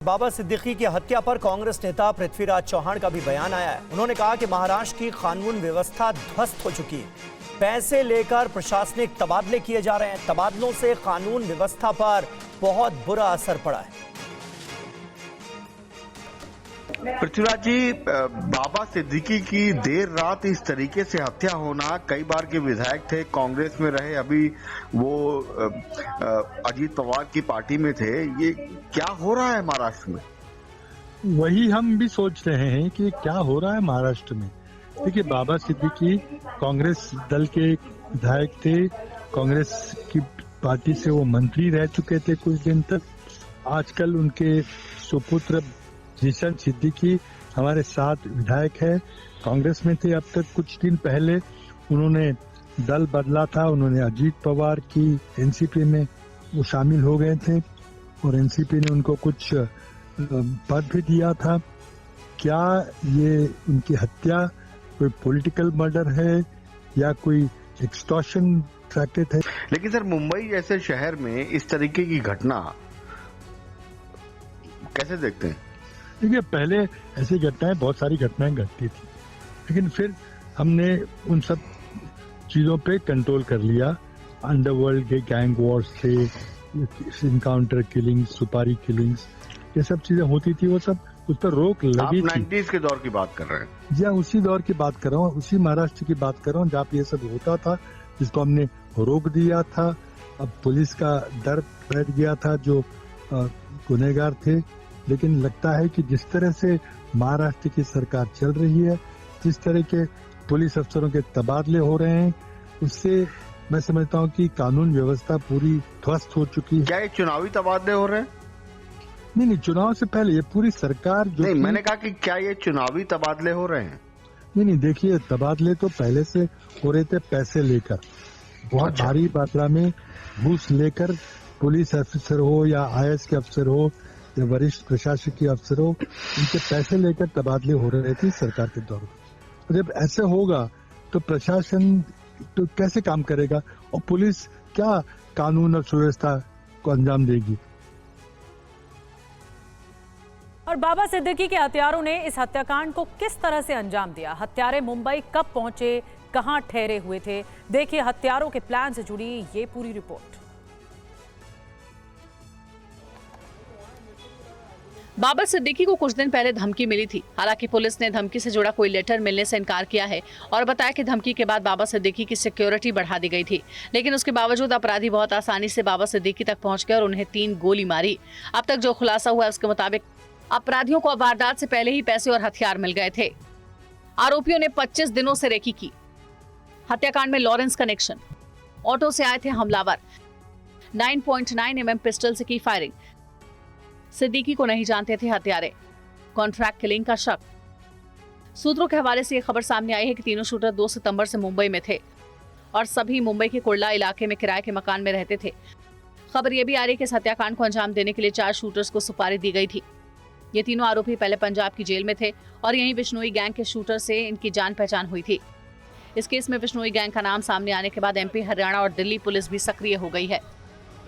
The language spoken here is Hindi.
बाबा सिद्दीकी की हत्या पर कांग्रेस नेता पृथ्वीराज चौहान का भी बयान आया है। उन्होंने कहा कि महाराष्ट्र की कानून व्यवस्था ध्वस्त हो चुकी है। पैसे लेकर प्रशासनिक तबादले किए जा रहे हैं। तबादलों से कानून व्यवस्था पर बहुत बुरा असर पड़ा है। पृथ्वीराज जी, बाबा सिद्दीकी की देर रात इस तरीके से हत्या होना, कई बार के विधायक थे, कांग्रेस में रहे, अभी वो अजीत पवार की पार्टी में थे। ये क्या हो रहा है महाराष्ट्र में? वही हम भी सोच रहे हैं कि क्या हो रहा है महाराष्ट्र में। देखिए, बाबा सिद्दीकी कांग्रेस दल के विधायक थे, कांग्रेस की पार्टी से वो मंत्री रह चुके थे कुछ दिन तक। आजकल उनके सुपुत्र जीशन सिद्दीकी हमारे साथ विधायक है, कांग्रेस में थे अब तक। कुछ दिन पहले उन्होंने दल बदला था, उन्होंने अजीत पवार की एनसीपी में वो शामिल हो गए थे और एनसीपी ने उनको कुछ पद भी दिया था। क्या ये उनकी हत्या कोई पॉलिटिकल मर्डर है या कोई एक्सटॉर्शन रैकेट है? लेकिन सर, मुंबई जैसे शहर में इस तरीके की घटना कैसे देखते हैं? देखिए, पहले ऐसी घटनाएं, बहुत सारी घटनाएं घटती थी, लेकिन फिर हमने उन सब चीजों पे कंट्रोल कर लिया। अंडरवर्ल्ड के गैंग वॉर्स थे, इनकाउंटर किलिंग्स, सुपारी किलिंग्स, ये सब चीजें होती थी, वो सब उस पर रोक लगी थी। 90s के दौर की बात कर रहे हैं? जी हाँ, उसी दौर की बात कर रहा हूँ, उसी महाराष्ट्र की बात कर रहा हूँ जहाँ पे ये सब होता था, जिसको हमने रोक दिया था। अब पुलिस का डर बैठ गया था जो गुनहगार थे। लेकिन लगता है कि जिस तरह से महाराष्ट्र की सरकार चल रही है, जिस तरह के पुलिस अफसरों के तबादले हो रहे हैं, उससे मैं समझता हूँ कि कानून व्यवस्था पूरी ध्वस्त हो चुकी है। क्या ये चुनावी तबादले हो रहे हैं? नहीं, चुनाव से पहले ये पूरी सरकार जो नहीं, मैंने कहा कि क्या ये चुनावी तबादले हो रहे हैं? नहीं, देखिए, तबादले तो पहले से हो रहे थे, पैसे लेकर, बहुत भारी मात्रा में घूस लेकर। पुलिस अफसर हो या आईएएस के अफसर हो या वरिष्ठ प्रशासकीय अफसर हो, उनके पैसे लेकर तबादले हो रहे थे सरकार के दौर में। जब ऐसे होगा तो प्रशासन तो कैसे काम करेगा और पुलिस क्या कानून और सुव्यवस्था को अंजाम देगी? और बाबा सिद्दीकी के हत्यारों ने इस हत्याकांड को किस तरह से अंजाम दिया? हत्यारे मुंबई कब पहुंचे, कहां ठहरे हुए थे? देखिए हत्यारों के प्लान से जुड़ी ये पूरी रिपोर्ट। बाबा सिद्दीकी को कुछ दिन पहले धमकी मिली थी। हालांकि पुलिस ने धमकी से जुड़ा कोई लेटर मिलने से इनकार किया है और बताया कि धमकी के बाद बाबा सिद्दीकी की सिक्योरिटी बढ़ा दी गई थी। लेकिन उसके बावजूद अपराधी बहुत आसानी से बाबा सिद्दीकी तक पहुंच गए और उन्हें 3 गोली मारी। अब तक जो खुलासा हुआ है उसके मुताबिक अपराधियों को वारदात से पहले ही पैसे और हथियार मिल गए थे। आरोपियों ने 25 दिनों से रेकी की। हत्याकांड में लॉरेंस कनेक्शन, ऑटो से आए थे हमलावर, 9.9 mm पिस्टल से की फायरिंग। सिद्दीकी को नहीं जानते थे हत्यारे, कॉन्ट्रैक्ट किलिंग का शक। सूत्रों के हवाले से यह खबर सामने आई है कि तीनों शूटर 2 सितंबर से मुंबई में थे और सभी मुंबई के कुर्ला इलाके में किराए के मकान में रहते थे। खबर यह भी आ रही है कि इस हत्याकांड को अंजाम देने के लिए 4 शूटर्स को सुपारी दी गई थी। ये तीनों आरोपी पहले पंजाब की जेल में थे और यहीं बिश्नोई गैंग के शूटर से इनकी जान पहचान हुई थी। इस केस में बिश्नोई गैंग का नाम सामने आने के बाद एमपी, हरियाणा और दिल्ली पुलिस भी सक्रिय हो गई है।